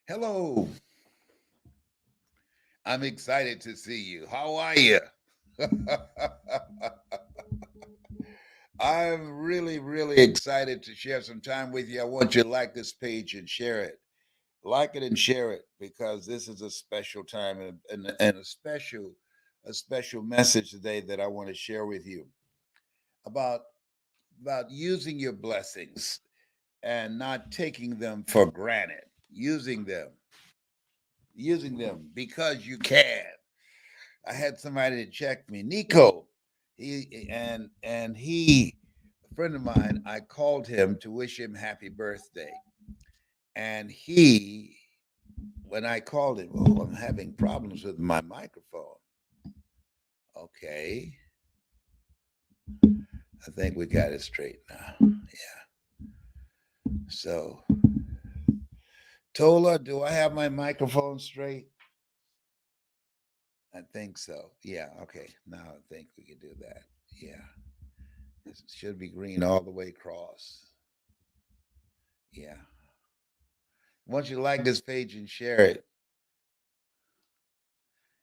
Hello, I'm excited to see you. How are you? I'm really excited to share some time with you. I want you to like this page and share it. Like it and share it because this is a special time and a special message today that I want to share with you about about using your blessings and not taking them for granted. Using them because you can. I had somebody to check me, Nico. He, a friend of mine. I called him to wish him happy birthday, and when I called him, oh, I'm having problems with my microphone. Okay, I think we got it straight now. Yeah. So, Tola, do I have my microphone straight? I think so. Yeah. Okay. Now I think we can do that. Yeah. It should be green all the way across. Yeah. Once you like this page and share it,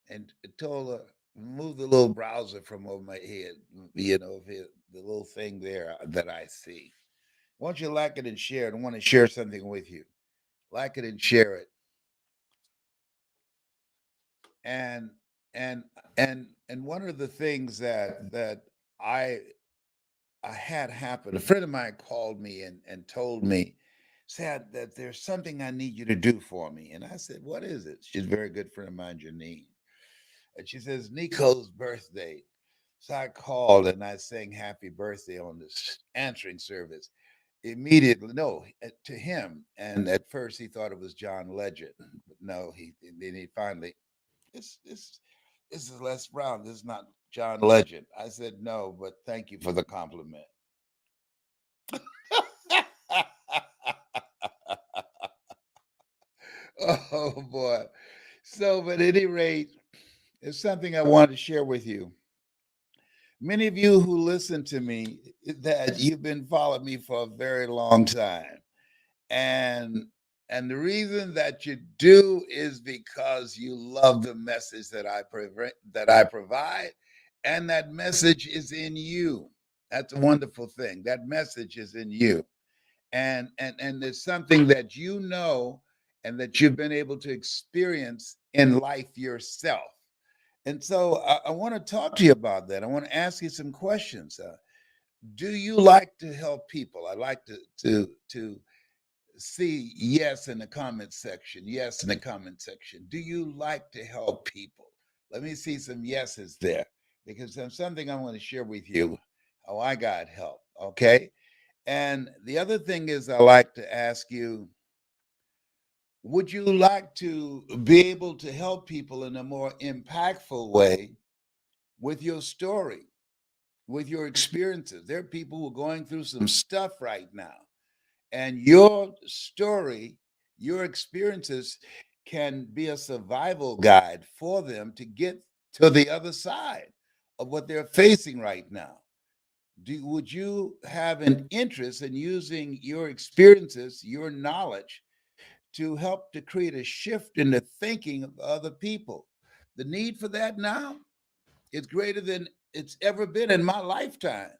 and told her move the little browser from over my head, the little thing there that I see. Once you like it and share it, I want to share something with you. Like it and share it, and and and one of the things that I I had happen. A friend of mine called me and told me, said that there's something I need you to do for me. And I said, what is it? She's a very good friend of mine, Janine. And she says, Nico's birthday. So I called and I sang happy birthday on this answering service. Immediately, no, to him. And at first he thought it was John Legend. But no, then he finally, this is Les Brown. This is not John Legend. I said, no, but thank you for the compliment. Oh boy. So, but at any rate, it's something I wanted to share with you. Many of you who listen to me, that you've been following me for a very long time. And and the reason that you do is because you love the message that I provide, and that message is in you. That's a wonderful thing. That message is in you. And there's something that you know and that you've been able to experience in life yourself. And so I want to talk to you about that. I want to ask you some questions. Do you like to help people? I like to see yes in the comment section. Yes in the comment section. Do you like to help people? Let me see some yeses there because there's something I want to share with you how I got help. Okay. And the other thing is, I like to ask you, would you like to be able to help people in a more impactful way with your story, with your experiences? There are people who are going through some stuff right now, and your story, your experiences can be a survival guide for them to get to the other side of what they're facing right now. Would you have an interest in using your experiences, your knowledge, to help to create a shift in the thinking of other people? The need for that now is greater than it's ever been in my lifetime.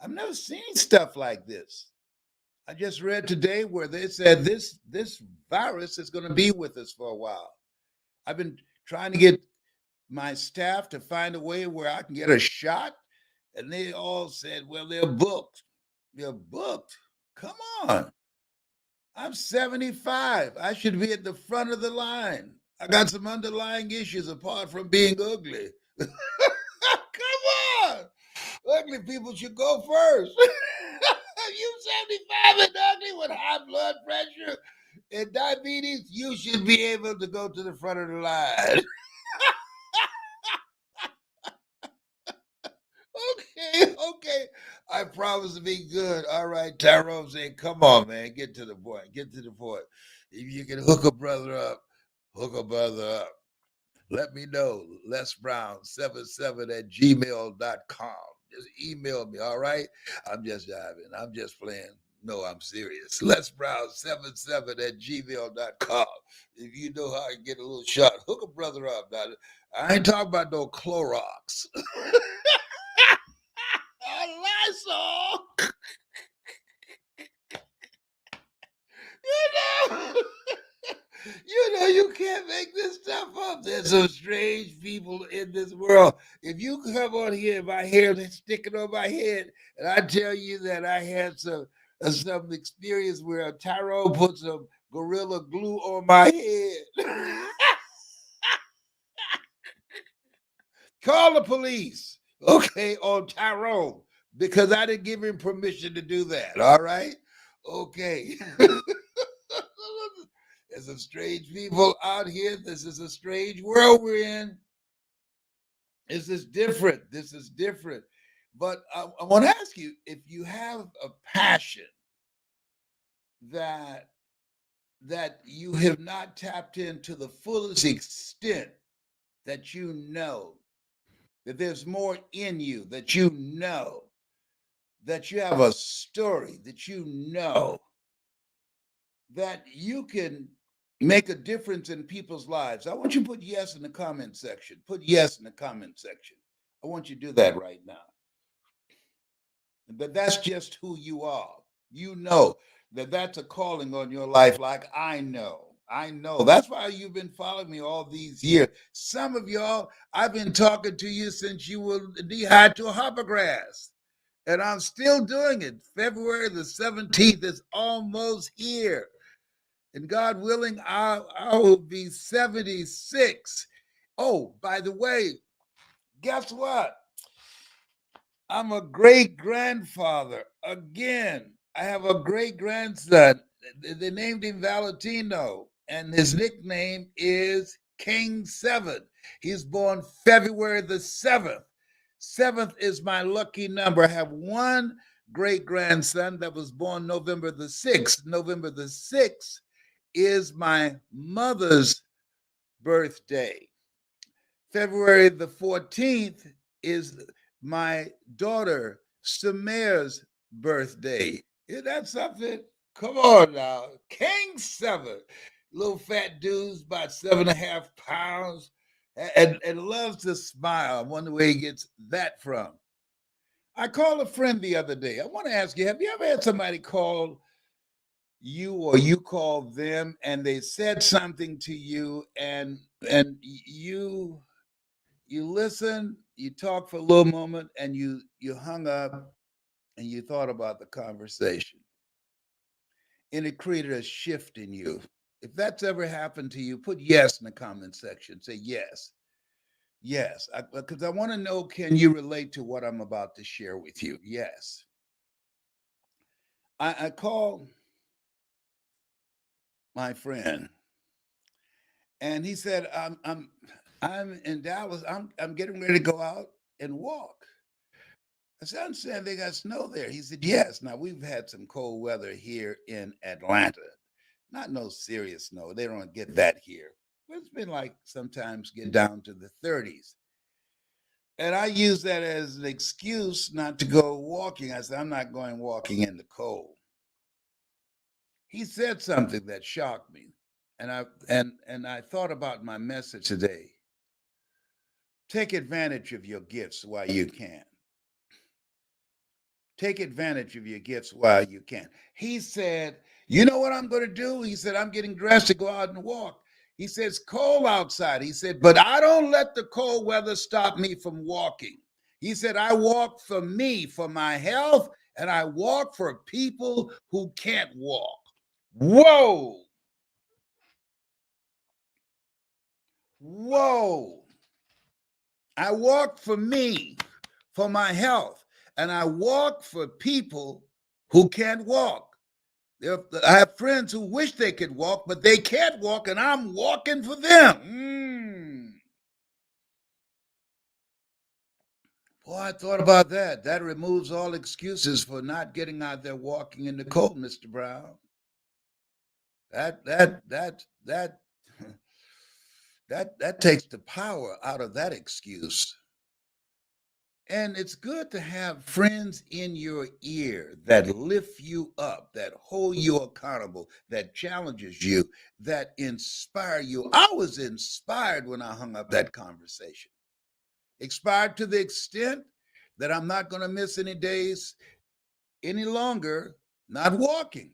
I've never seen stuff like this. I just read today where they said this virus is going to be with us for a while. I've been trying to get my staff to find a way where I can get a shot, and they all said, "Well, they're booked. They're booked. Come on, I'm 75. I should be at the front of the line. I got some underlying issues apart from being ugly. Come on. Ugly people should go first. You 75 and ugly with high blood pressure and diabetes, you should be able to go to the front of the line. Okay. I promise to be good. All right, Tyrone saying, come on, man, get to the point. Get to the point. If you can hook a brother up. Let me know. LesBrown77 at gmail.com. Just email me, all right? I'm just jiving. I'm just playing. No, I'm serious. Les Brown 77 at gmail.com. If you know how to get a little shot, hook a brother up. Now, I ain't talking about no Clorox. Lysol. You know, you can't make this stuff up. There's some strange people in this world. If you come on here, my hair is sticking on my head, and I tell you that I had some experience where Tyrone put some gorilla glue on my head. Call the police, okay, on Tyrone, because I didn't give him permission to do that. All right, okay. There's some strange people out here. This is a strange world we're in. This is different. This is different. But I want to ask you, if you have a passion that you have not tapped into the fullest extent, that you know that there's more in you, that you know that you have a story, that you know that you can make a difference in people's lives. I want you to put yes in the comment section. Put yes in the comment section. I want you to do that right now. But that's just who you are. You know that that's a calling on your life, like I know. I know. That's why you've been following me all these years. Some of y'all, I've been talking to you since you were knee-high to a hoppergrass. And I'm still doing it. February the 17th is almost here. And God willing, I will be 76. Oh, by the way, guess what? I'm a great grandfather again. I have a great grandson. They named him Valentino, and his nickname is King Seven. He's born February the 7th. Seventh is my lucky number. I have one great grandson that was born November the 6th. November the 6th is my mother's birthday. February the 14th is my daughter Samir's birthday. Isn't that something? Come on now. King Seven. Little fat dude's about 7.5 pounds and loves to smile. I wonder where he gets that from. I called a friend the other day. I want to ask you, have you ever had somebody call you or you called them and they said something to you and you listened, you talked for a little moment, and you hung up and you thought about the conversation, and it created a shift in you? If that's ever happened to you, put yes in the comment section. Say yes, yes, because I want to know, can you relate to what I'm about to share with you? Yes. I called my friend, and he said, I'm in Dallas. I'm getting ready to go out and walk. I said, I understand they got snow there. He said, yes. Now we've had some cold weather here in Atlanta. Not no serious snow. They don't get that here. But it's been like sometimes get down to the 30s. And I use that as an excuse not to go walking. I said, I'm not going walking in the cold. He said something that shocked me. And I thought about my message today. Take advantage of your gifts while you can. Take advantage of your gifts while you can. He said, you know what I'm going to do? He said, I'm getting dressed to go out and walk. He says, cold outside. He said, but I don't let the cold weather stop me from walking. He said, I walk for me, for my health, and I walk for people who can't walk. Whoa. Whoa. I walk for me, for my health, and I walk for people who can't walk. I have friends who wish they could walk, but they can't walk, and I'm walking for them. Boy, I thought about that. That removes all excuses for not getting out there walking in the cold, Mr. Brown. That that takes the power out of that excuse. And it's good to have friends in your ear that lift you up, that hold you accountable, that challenges you, that inspire you. I was inspired when I hung up that conversation. Inspired to the extent that I'm not going to miss any days any longer not walking.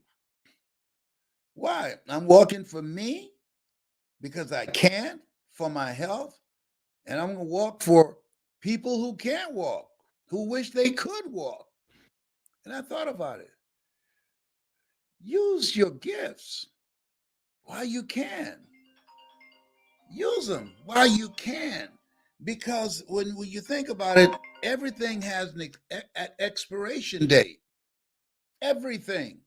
Why? I'm walking for me because I can, for my health, and I'm going to walk for people who can't walk, who wish they could walk. And I thought about it. Use your gifts while you can. Use them while you can. Because when you think about it, everything has an expiration date. Everything.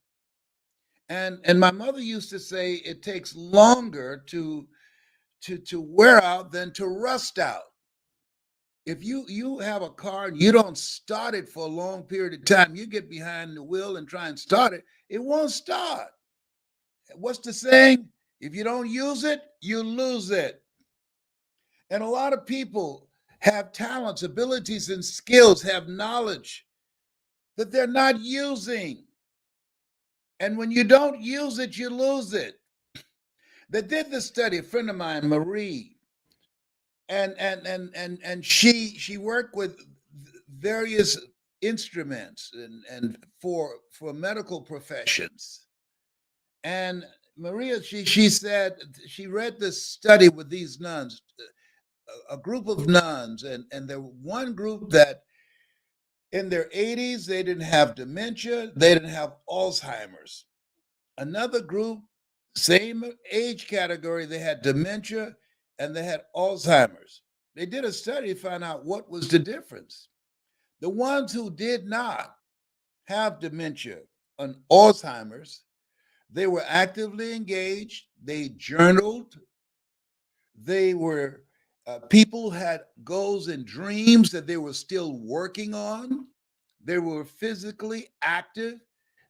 And my mother used to say it takes longer to wear out than to rust out. If you have a car and you don't start it for a long period of time, you get behind the wheel and try and start it, it won't start. What's the saying? If you don't use it, you lose it. And a lot of people have talents, abilities, and skills, have knowledge that they're not using. And when you don't use it, you lose it. They did this study, a friend of mine, Marie, and she worked with various instruments and for medical professions. And Maria, she said she read this study with these nuns, a group of nuns, and there were one group that in their 80s they didn't have dementia, they didn't have Alzheimer's. Another group, same age category, they had dementia and they had Alzheimer's. They did a study to find out what was the difference. The ones who did not have dementia and Alzheimer's, they were actively engaged, they journaled, they were people had goals and dreams that they were still working on. They were physically active.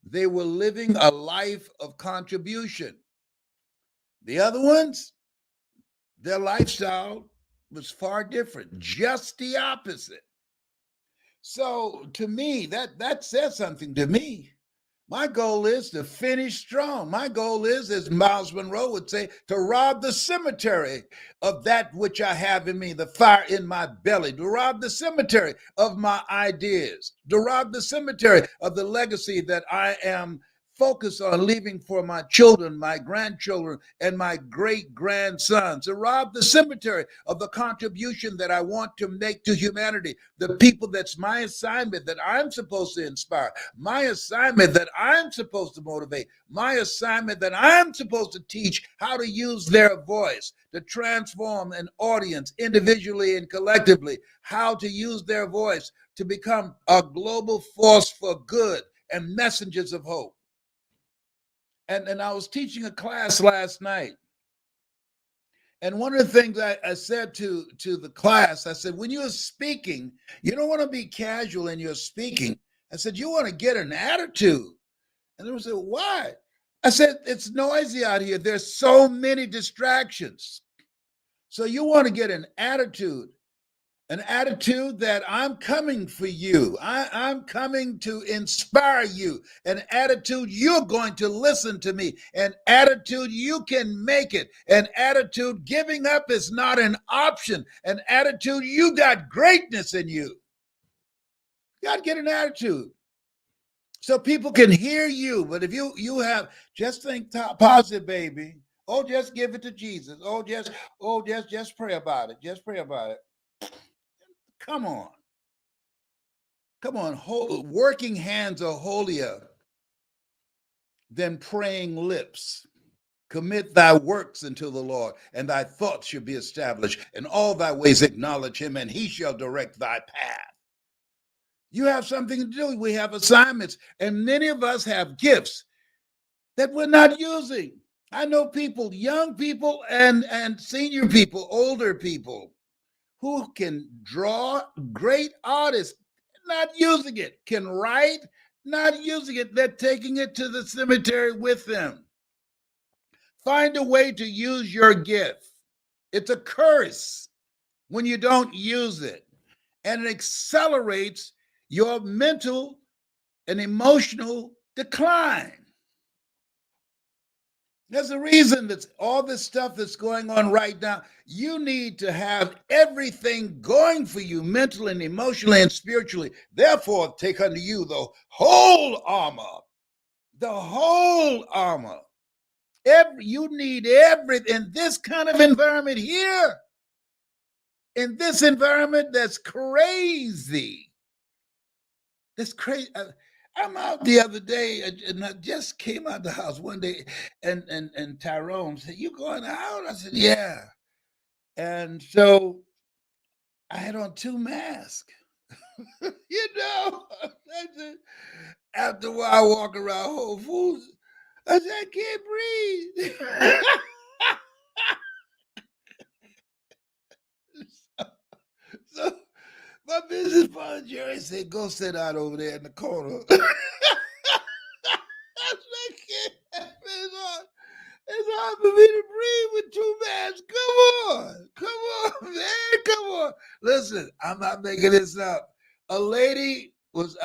They were living a life of contribution. The other ones, their lifestyle was far different, just the opposite. So to me, that says something to me. My goal is to finish strong. My goal is, as Miles Monroe would say, to rob the cemetery of that which I have in me, the fire in my belly, to rob the cemetery of my ideas, to rob the cemetery of the legacy that I am focused on leaving for my children, my grandchildren, and my great grandsons, to rob the cemetery of the contribution that I want to make to humanity, the people that's my assignment that I'm supposed to inspire, my assignment that I'm supposed to motivate, my assignment that I'm supposed to teach how to use their voice to transform an audience individually and collectively, how to use their voice to become a global force for good and messengers of hope. And I was teaching a class last night. And one of the things I said to the class, I said, when you're speaking, you don't want to be casual in your speaking. I said, you want to get an attitude. And they said, why? I said, it's noisy out here. There's so many distractions. So you want to get an attitude that I'm coming for you. I'm coming to inspire you. An attitude you're going to listen to me. An attitude you can make it. An attitude giving up is not an option. An attitude you got greatness in you. You got to get an attitude so people can hear you. But if you have, just think positive, baby. Oh, just give it to Jesus. Just pray about it. Just pray about it. Come on. Come on. Working hands are holier than praying lips. Commit thy works unto the Lord, and thy thoughts shall be established. In all thy ways acknowledge him, and he shall direct thy path. You have something to do. We have assignments, and many of us have gifts that we're not using. I know people, young people and senior people, older people, who can draw, great artists, not using it, can write, not using it. They're taking it to the cemetery with them. Find a way to use your gift. It's a curse when you don't use it. and it accelerates your mental and emotional decline. There's a reason that all this stuff that's going on right now, you need to have everything going for you mentally and emotionally and spiritually. Therefore, take unto you the whole armor, the whole armor. You need everything in this kind of environment here, in this environment that's crazy. That's crazy. I'm out the other day, and I just came out the house one day, and Tyrone said, "You going out?" I said, "Yeah." And so I had on two masks. you know, I said, after a while, I walk around Whole Foods. I said, "I can't breathe." so my business partner Jerry said, "Go sit out over there in the corner." I can't. It's hard for me to breathe with two masks. Come on, man, come on. Listen, I'm not making this up. A lady was,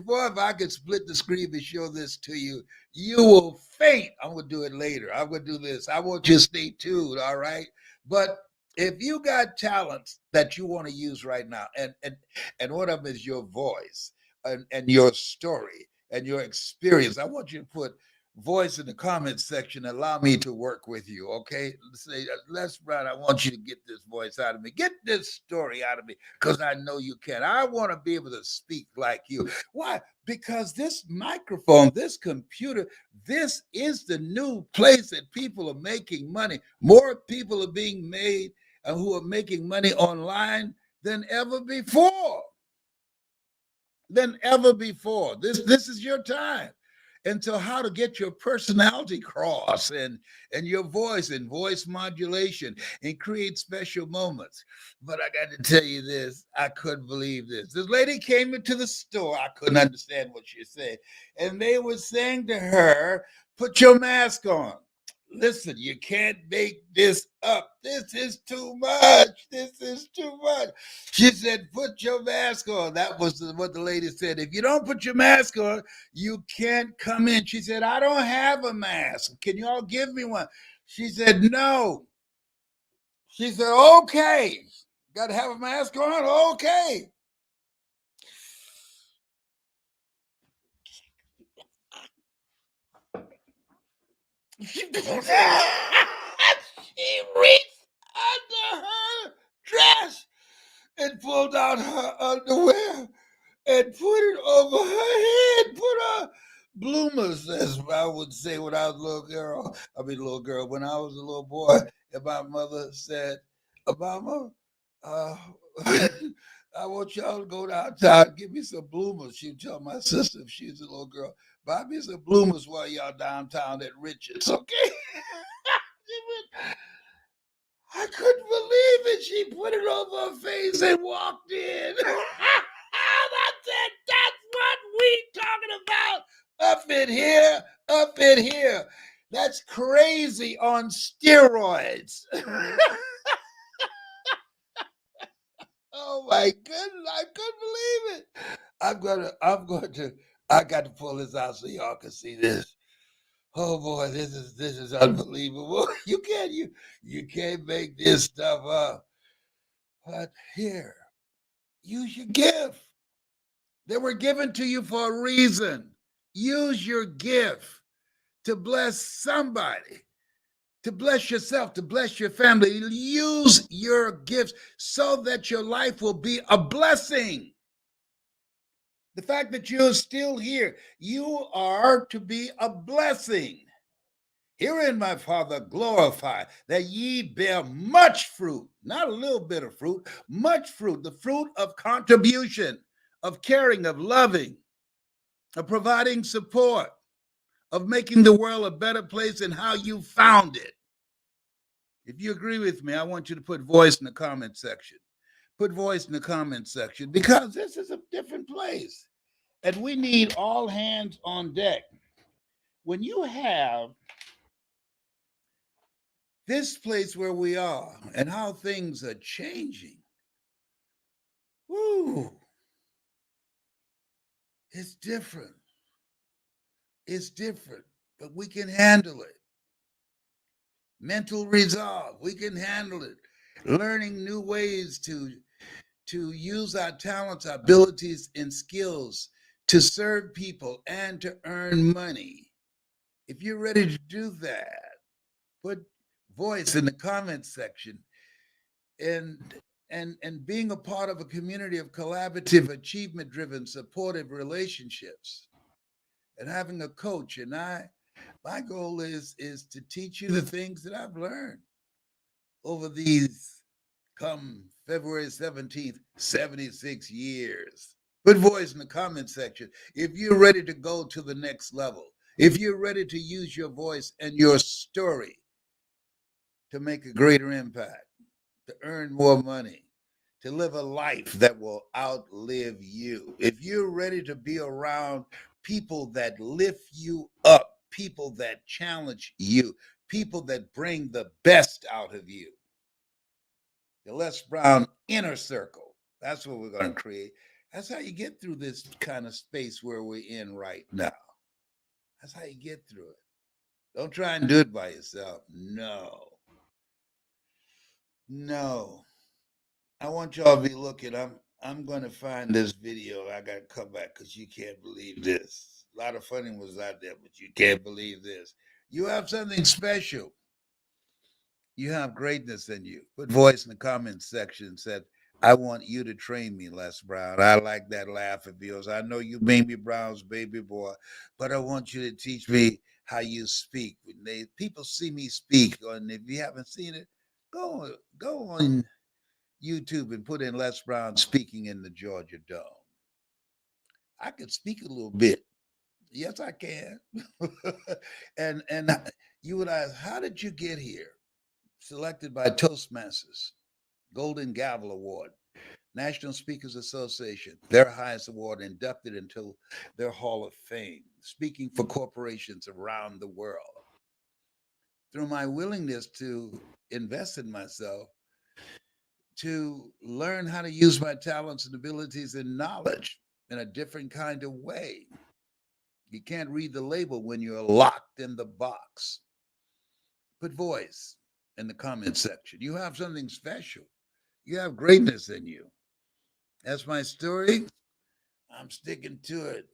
boy, if I could split the screen and show this to you, you will faint. I'm gonna do it later. I'm gonna do this. I want you to stay tuned. All right, but if you got talents that you want to use right now, and one of them is your voice and your story and your experience, I want you to put voice in the comments section. Allow me to work with you. Okay. Say, Les Brown, I want you to get this voice out of me. Get this story out of me because I know you can. I want to be able to speak like you. Why? Because this microphone, this computer, this is the new place that people are making money. More people are being made who are making money online than ever before. This is your time. And so how to get your personality across and your voice and voice modulation and create special moments. But I got to tell you this, I couldn't believe this. This lady came into the store. I couldn't understand what she said. And they were saying to her, put your mask on. Listen, you can't make this up. This is too much. This is too much. She said, put your mask on. That was what the lady said. If you don't put your mask on, you can't come in. She said, I don't have a mask. Can you all give me one? She said, no. She said, okay. Got to have a mask on? Okay. She reached under her dress and pulled out her underwear and put it over her head, put her bloomers, as I would say when I was a little girl. When I was a little boy, and my mother said, Mama, uh, I want y'all to go downtown and give me some bloomers. She'd tell my sister if she was a little girl, buy me some bloomers while y'all downtown at Richards, okay? I couldn't believe it. She put it over her face and walked in. I said, that's what we talking about up in here, up in here. That's crazy on steroids. Oh my goodness, I couldn't believe it. I got to pull this out so y'all can see this. Oh boy, this is unbelievable. You can't make this stuff up. But here, use your gift. They were given to you for a reason. Use your gift to bless somebody, to bless yourself, to bless your family. Use your gifts so that your life will be a blessing. The fact that you're still here, you are to be a blessing. Herein my Father glorify that ye bear much fruit, not a little bit of fruit, much fruit, the fruit of contribution, of caring, of loving, of providing support, of making the world a better place than how you found it. If you agree with me, I want you to put voice in the comment section. Put voice in the comment section because this is a different place. And we need all hands on deck. When you have this place where we are and how things are changing, Woo, it's different. It's different, but we can handle it. Mental resolve, we can handle it. Learning new ways to use our talents, our abilities, and skills to serve people and to earn money. If you're ready to do that, put voice in the comments section. And being a part of a community of collaborative, achievement driven, supportive relationships, and having a coach. And my goal is to teach you the things that I've learned over these, come February 17th, 76 years. Put voice in the comment section if you're ready to go to the next level, if you're ready to use your voice and your story to make a greater impact, to earn more money, to live a life that will outlive you. If you're ready to be around people that lift you up, people that challenge you, people that bring the best out of you, the Les Brown inner circle, that's what we're going to create. That's how you get through this kind of space where we're in right now. That's how you get through it. Don't try and do it by yourself. No. No. I want y'all to be looking. I'm going to find this video. I got to come back because you can't believe this. A lot of funny was out there, but you can't believe this. You have something special. You have greatness in you. Put voice in the comments section. Said, I want you to train me, Les Brown. I like that laugh of yours. I know you baby Brown's baby boy, but I want you to teach me how you speak. When people see me speak, and if you haven't seen it, go on YouTube and put in Les Brown speaking in the Georgia Dome. I can speak a little bit. Yes, I can. and you would ask, how did you get here? Selected by Toastmasters, Golden Gavel Award, National Speakers Association, their highest award, inducted into their Hall of Fame, speaking for corporations around the world. Through my willingness to invest in myself, to learn how to use my talents and abilities and knowledge in a different kind of way. You can't read the label when you're locked in the box. Put voice in the comment section. You have something special. You have greatness in you. That's my story. I'm sticking to it.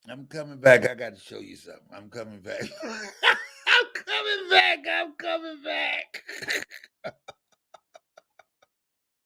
I'm coming back. I got to show you something. I'm coming back. I'm coming back. I'm coming back.